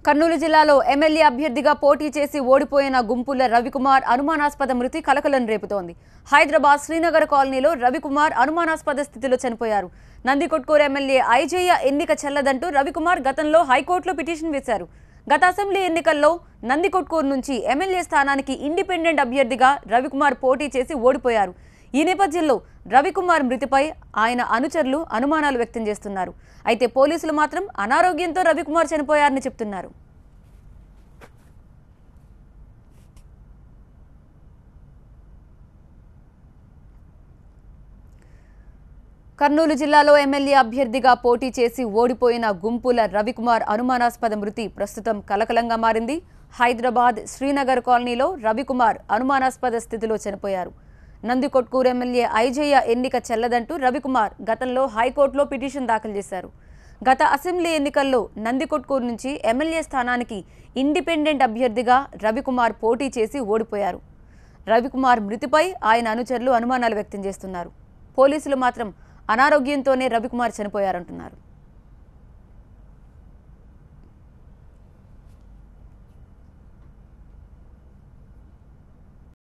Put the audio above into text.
కర్నూలు జిల్లాలో ఎమ్మెల్యే అభ్యర్థిగా పోటీ చేసి ఓడిపోయిన గుంపుల రవికుమార్ అనుమానాస్పద మృతి కలకలం రేపుతోంది. హైదరాబాద్ శ్రీనగర్ కాలనీలో రవికుమార్ అనుమానాస్పద స్థితిలో చనిపోయారు. నందికొట్కూరు ఎమ్మెల్యే ఐజయ్య ఎన్నిక చెల్లదంటూ రవికుమార్ గతంలో హైకోర్టులో పిటిషన్ వేశారు. గత అసెంబ్లీ ఎన్నికల్లో నందికొట్కూరు నుంచి ఎమ్మెల్యే స్థానానికి ఇండిపెండెంట్ అభ్యర్థిగా రవికుమార్ పోటీ చేసి ఓడిపోయారు. ఈ నేపథ్యంలో రవికుమార్ మృతిపై ఆయన అనుచరులు అనుమానాలు వ్యక్తం చేస్తున్నారు. అయితే పోలీసులు మాత్రం అనారోగ్యంతో రవికుమార్ చనిపోయారని చెప్తున్నారు. కర్నూలు జిల్లాలో ఎమ్మెల్యే అభ్యర్థిగా పోటీ చేసి ఓడిపోయిన గుంపుల రవికుమార్ అనుమానాస్పద మృతి ప్రస్తుతం కలకలంగా మారింది. హైదరాబాద్ శ్రీనగర్ కాలనీలో రవికుమార్ అనుమానాస్పద స్థితిలో చనిపోయారు. నందికొట్కూరు ఎమ్మెల్యే ఐజయ్య ఎన్నిక చెల్లదంటూ రవికుమార్ గతంలో హైకోర్టులో పిటిషన్ దాఖలు చేశారు. గత అసెంబ్లీ ఎన్నికల్లో నందికొట్కూరు నుంచి ఎమ్మెల్యే స్థానానికి ఇండిపెండెంట్ అభ్యర్థిగా రవికుమార్ పోటీ చేసి ఓడిపోయారు. రవికుమార్ మృతిపై ఆయన అనుచరులు అనుమానాలు వ్యక్తం చేస్తున్నారు. పోలీసులు మాత్రం అనారోగ్యంతోనే రవికుమార్ చనిపోయారంటున్నారు.